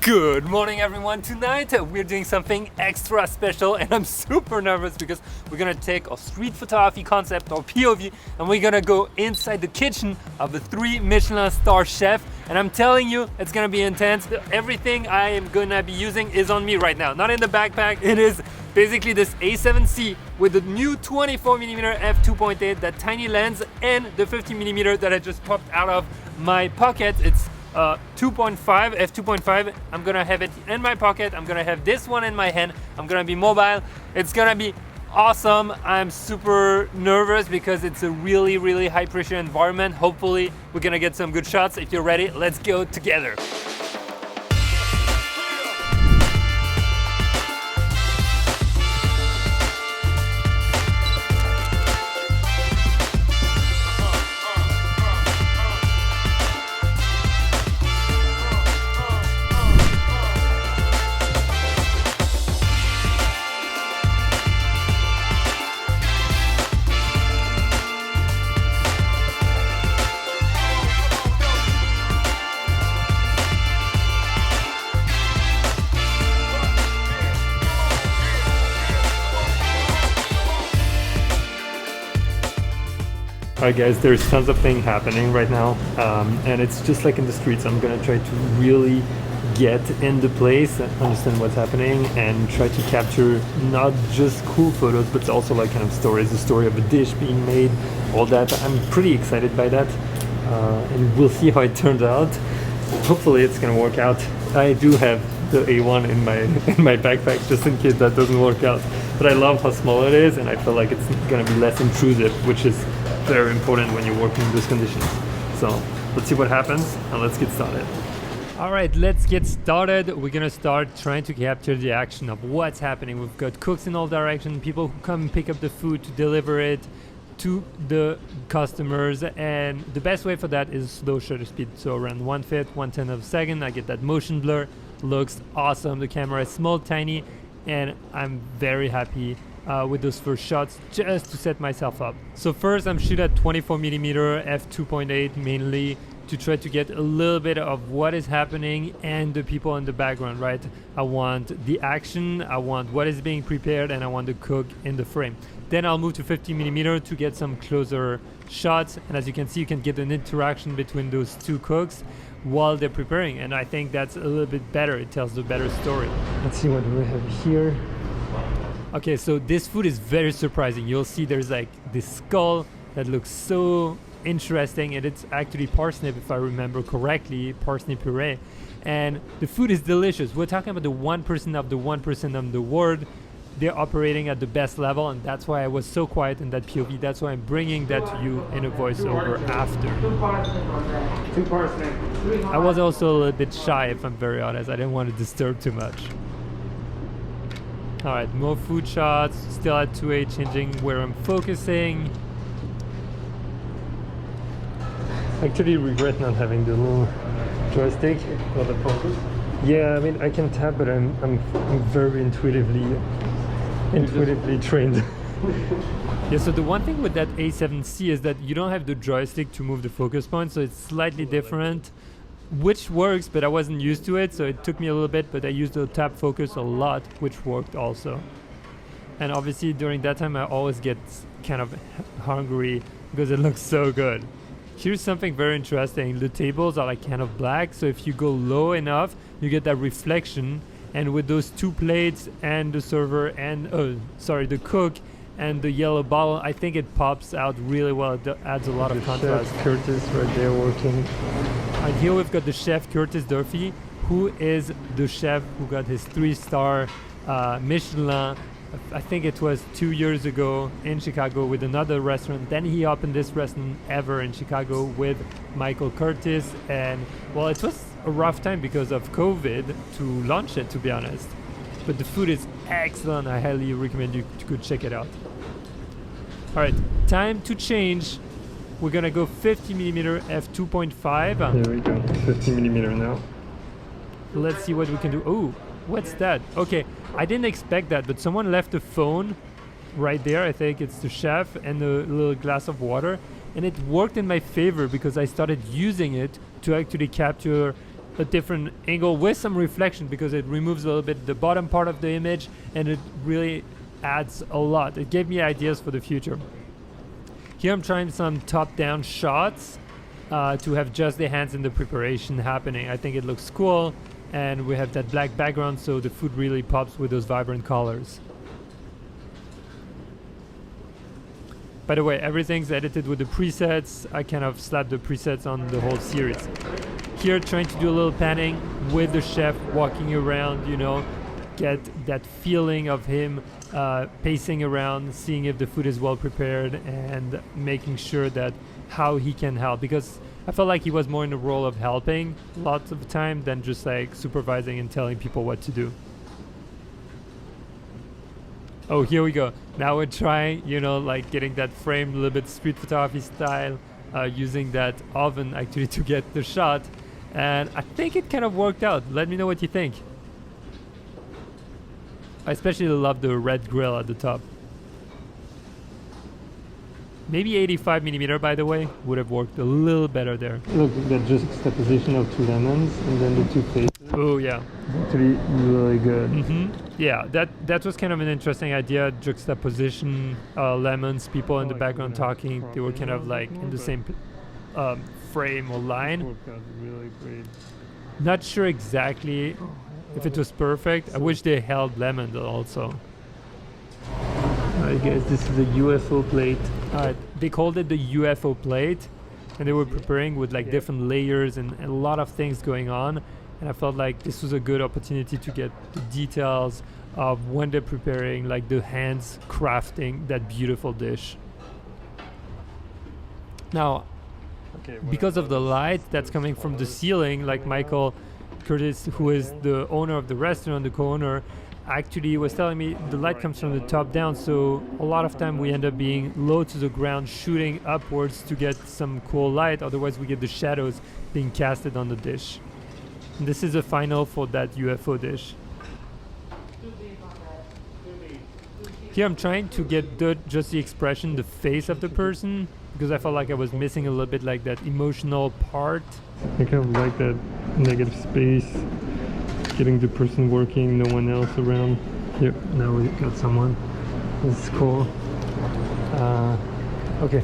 Good morning everyone. Tonight we're doing something extra special and I'm super nervous because we're gonna take a street photography concept or POV and we're gonna go inside the kitchen of a 3 Michelin star chef, and I'm telling you it's gonna be intense. Everything I am gonna be using is on me right now, not in the backpack. It is basically this A7C with the new 24mm f2.8, that tiny lens, and the 50mm that I just popped out of my pocket. It's 2.5 f2.5. I'm gonna have it in my pocket. I'm gonna have this one in my hand. I'm gonna be mobile. It's gonna be awesome. I'm super nervous because it's a really high pressure environment. Hopefully we're gonna get some good shots. If you're ready, let's go together. Alright guys, there's tons of things happening right now, and it's just like in the streets. I'm gonna try to really get in the place, understand what's happening, and try to capture not just cool photos, but also like kind of stories, the story of a dish being made, all that. I'm pretty excited by that, and we'll see how it turns out. Hopefully it's gonna work out. I do have the A1 in my backpack just in case that doesn't work out, but I love how small it is, and I feel like it's gonna be less intrusive, which is very important when you're working in those conditions. So let's see what happens and let's get started. All right, let's get started. We're gonna start trying to capture the action of what's happening. We've got cooks in all directions, people who come and pick up the food to deliver it to the customers, and the best way for that is slow shutter speed. So around 1/5, 1/10 of a second. I get that motion blur. Looks awesome. The camera is small, tiny, and I'm very happy with those first shots just to set myself up. So first I'm shooting at 24mm f2.8 mainly to try to get a little bit of what is happening and the people in the background, right? I want the action, I want what is being prepared, and I want the cook in the frame. Then I'll move to 50mm to get some closer shots, and as you can see, you can get an interaction between those two cooks while they're preparing, and I think that's a little bit better. It tells the better story. Let's see what we have here. Okay, so this food is very surprising. You'll see there's like this skull that looks so interesting, and it's actually parsnip, if I remember correctly, parsnip puree. And the food is delicious. We're talking about the 1% of the 1% of the world. They're operating at the best level, and that's why I was so quiet in that POV. That's why I'm bringing that to you in a voiceover after. Two parsnip. I was also a little bit shy, if I'm very honest. I didn't want to disturb too much. All right, more food shots, still at 2.8, changing where I'm focusing. I actually regret not having the little joystick for the focus. Yeah, I mean, I can tap, but I'm very intuitively trained. Yeah, so the one thing with that A7C is that you don't have the joystick to move the focus point, so it's slightly different, which works, but I wasn't used to it, so it took me a little bit, but I used the tap focus a lot, which worked also. And obviously during that time I always get kind of hungry because it looks so good. Here's something very interesting. The tables are like kind of black, so if you go low enough you get that reflection, and with those two plates and the server and the cook and the yellow bottle, I think it pops out really well. It adds a lot of contrast. Chef Curtis right there working. And here we've got the chef Curtis Duffy, who is the chef who got his 3-star Michelin. I think it was 2 years ago in Chicago with another restaurant. Then he opened this restaurant ever in Chicago with Michael Curtis, and well, it was a rough time because of COVID to launch it, to be honest. But the food is excellent. I highly recommend you to go check it out. All right, time to change. We're gonna go 50mm f2.5. There we go, 50mm now. Let's see what we can do. Oh, what's that? Okay, I didn't expect that, but someone left a phone right there. I think it's the chef, and a little glass of water. And it worked in my favor because I started using it to actually capture a different angle with some reflection, because it removes a little bit the bottom part of the image, and it really adds a lot. It gave me ideas for the future. Here I'm trying some top-down shots to have just the hands in the preparation happening. I think it looks cool, and we have that black background, so the food really pops with those vibrant colors. By the way, everything's edited with the presets. I kind of slapped the presets on the whole series. Here, trying to do a little panning with the chef walking around, you know, get that feeling of him pacing around, seeing if the food is well prepared, and making sure that how he can help, because I felt like he was more in the role of helping lots of the time than just like supervising and telling people what to do. Oh, here we go. Now we're trying, you know, like getting that frame a little bit street photography style, using that oven actually to get the shot, and I think it kind of worked out. Let me know what you think. I especially love the red grill at the top. Maybe 85mm, by the way, would have worked a little better there. Look, that juxtaposition of two lemons and then the two faces. Oh yeah, actually really good. Yeah, that was kind of an interesting idea. Juxtaposition, lemons, people in the background talking. They were kind of like in the same frame or line. Worked out really great. Not sure exactly if it was perfect. I wish they held lemon also. I guess this is a UFO plate. They called it the UFO plate, and they were preparing with like different layers and a lot of things going on. And I felt like this was a good opportunity to get the details of when they're preparing, like the hands crafting that beautiful dish. Now, because of the light that's coming from the ceiling, like Michael Curtis, who is the owner of the restaurant, the co-owner, actually was telling me the light comes from the top down, so a lot of time we end up being low to the ground, shooting upwards to get some cool light, otherwise we get the shadows being casted on the dish. And this is the final for that UFO dish. Here I'm trying to get just the expression, the face of the person, because I felt like I was missing a little bit like that emotional part. I kind of like that negative space, getting the person working, no one else around. Here, now we got someone. This is cool. Okay.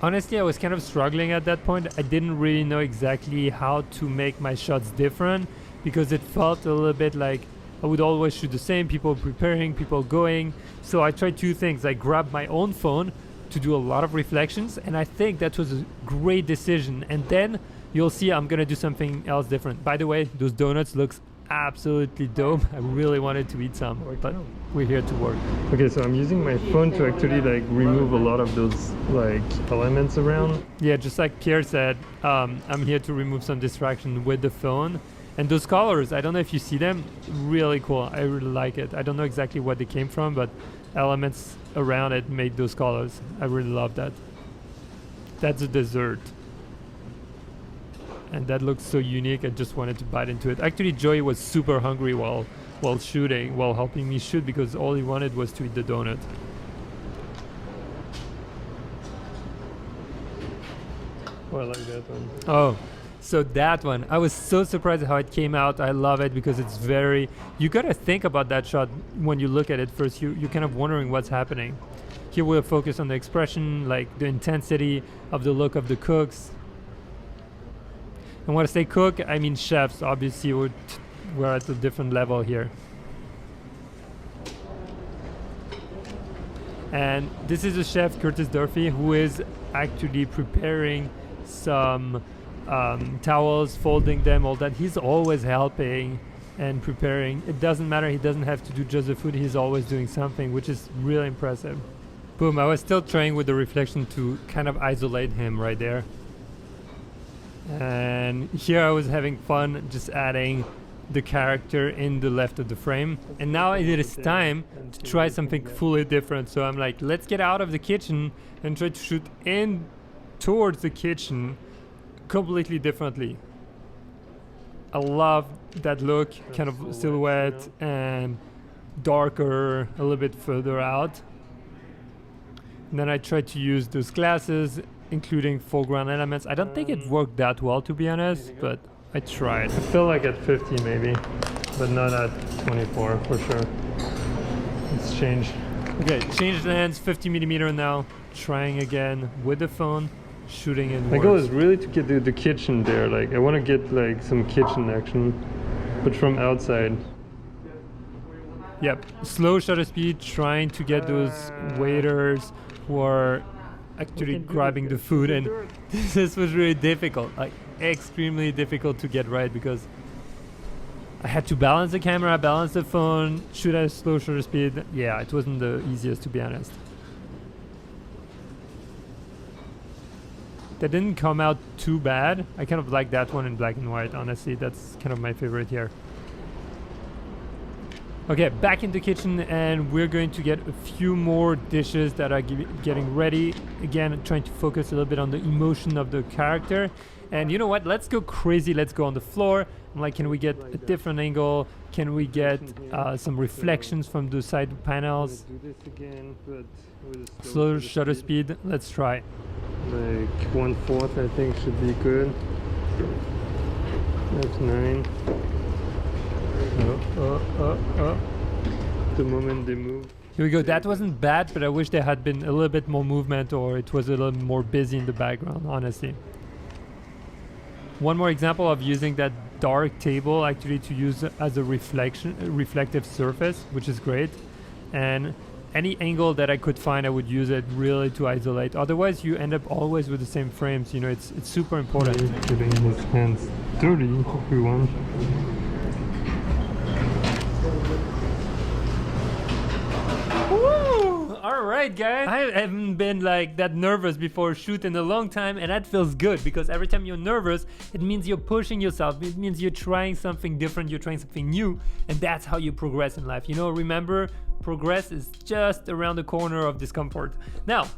Honestly, I was kind of struggling at that point. I didn't really know exactly how to make my shots different, because it felt a little bit like I would always shoot the same, people preparing, people going. So I tried two things. I grabbed my own phone to do a lot of reflections, and I think that was a great decision. And then you'll see I'm gonna do something else different. By the way, those donuts looks absolutely dope. I really wanted to eat some, but we're here to work. Okay, so I'm using my phone to actually like remove a lot of those like elements around. Yeah, just like Pierre said, I'm here to remove some distraction with the phone. And those colors, I don't know if you see them, really cool. I really like it. I don't know exactly what they came from, but elements around it made those colors. I really love that. That's a dessert. And that looks so unique, I just wanted to bite into it. Actually, Joey was super hungry while shooting, while helping me shoot, because all he wanted was to eat the donut. Oh, I like that one. Oh, so that one. I was so surprised at how it came out. I love it because it's very... You gotta think about that shot when you look at it first. You're kind of wondering what's happening. Here we'll focus on the expression, like the intensity of the look of the cooks. And when I say cook, I mean chefs. Obviously, we're at a different level here. And this is a chef, Curtis Duffy, who is actually preparing some towels, folding them, all that. He's always helping and preparing. It doesn't matter. He doesn't have to do just the food. He's always doing something, which is really impressive. Boom. I was still trying with the reflection to kind of isolate him right there. And here I was having fun just adding the character in the left of the frame. And now it is time to try something fully different. So I'm like, let's get out of the kitchen and try to shoot in towards the kitchen completely differently. I love that look, kind of silhouette and darker, a little bit further out. And then I tried to use those glasses, including foreground elements. I don't think it worked that well, to be honest, but I tried. I feel like at 50 maybe, but not at 24 for sure. Let's change. Okay, change lens, 50mm now. Trying again with the phone, shooting in. My goal is really to get the kitchen there. Like I want to get like some kitchen action, but from outside. Yep, slow shutter speed, trying to get those waiters who are actually grabbing the food, and this was really difficult, like extremely difficult to get right, because I had to balance the camera, balance the phone, shoot at a slow shutter speed. Yeah, it wasn't the easiest, to be honest. That didn't come out too bad. I kind of like that one in black and white, honestly. That's kind of my favorite here. Okay, back in the kitchen, and we're going to get a few more dishes that are getting ready. Again, trying to focus a little bit on the emotion of the character. And you know what? Let's go crazy. Let's go on the floor. I'm like, can we get a different angle? Can we get some reflections from the side panels? Do this again, but with a slow shutter speed. Let's try. Like 1/4, I think, should be good. That's 9. The moment they move. Here we go. That wasn't bad, but I wish there had been a little bit more movement, or it was a little more busy in the background, honestly. One more example of using that dark table actually to use as a reflective surface, which is great. And any angle that I could find, I would use it really to isolate. Otherwise, you end up always with the same frames. You know, it's super important. Getting his hands dirty, everyone. Alright guys, I haven't been like that nervous before shoot in a long time, and that feels good, because every time you're nervous, it means you're pushing yourself, it means you're trying something different, you're trying something new, and that's how you progress in life. You know, remember, progress is just around the corner of discomfort. Now,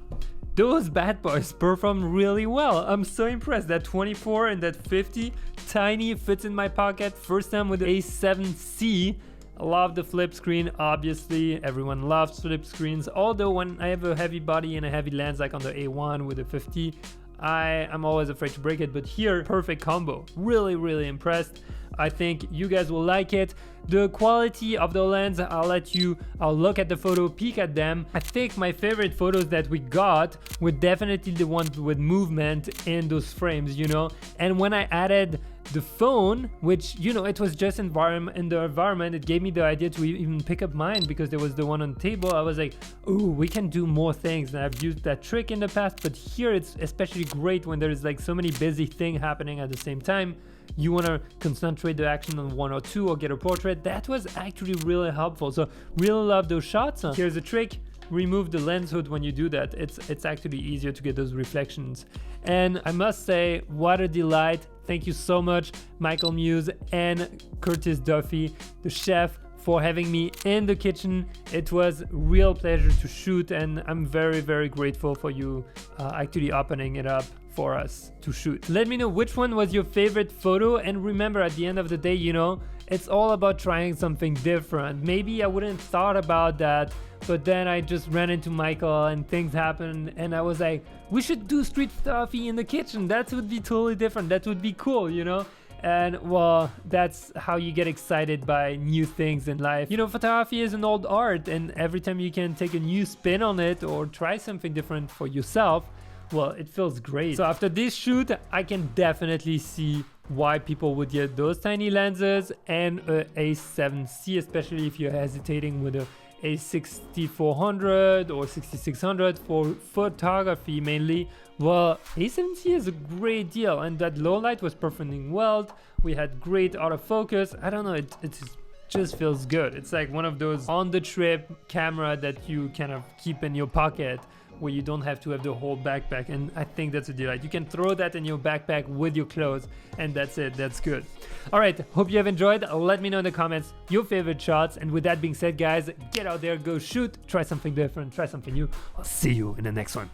those bad boys perform really well. I'm so impressed. That 24 and that 50, tiny, fits in my pocket. First time with the A7C. I love the flip screen, obviously. Everyone loves flip screens. Although when I have a heavy body and a heavy lens like on the A1 with the 50, I'm always afraid to break it. But here, perfect combo. Really, really impressed. I think you guys will like it. The quality of the lens, I'll look at the photo, peek at them. I think my favorite photos that we got were definitely the ones with movement in those frames, you know. And when I added the phone, which, you know, it was just in the environment, it gave me the idea to even pick up mine, because there was the one on the table. I was like, ooh, we can do more things. And I've used that trick in the past, but here it's especially great when there's like so many busy things happening at the same time. You want to concentrate the action on one or two, or get a portrait. That was actually really helpful. So really love those shots. Here's a trick. Remove the lens hood when you do that. It's actually easier to get those reflections. And I must say, what a delight. Thank you so much, Michael Muze and Curtis Duffy, the chef, for having me in the kitchen. It was a real pleasure to shoot, and I'm very, very grateful for you actually opening it up for us to shoot. Let me know which one was your favorite photo, and remember, at the end of the day, you know, it's all about trying something different. Maybe I wouldn't thought about that, but then I just ran into Michael and things happened, and I was like, we should do street photography in the kitchen. That would be totally different. That would be cool, you know? And well, that's how you get excited by new things in life. You know, photography is an old art, and every time you can take a new spin on it or try something different for yourself, well, it feels great. So after this shoot, I can definitely see why people would get those tiny lenses and a A7C, especially if you're hesitating with a A6400 or 6600 for photography mainly. Well, A7C is a great deal, and that low light was performing well. We had great autofocus. I don't know, it just feels good. It's like one of those on the trip camera that you kind of keep in your pocket, where you don't have to have the whole backpack, and I think that's a delight. You can throw that in your backpack with your clothes, and that's it. That's good. All right, hope you have enjoyed. Let me know in the comments your favorite shots, and with that being said, guys, get out there, go shoot, try something different, try something new. I'll see you in the next one.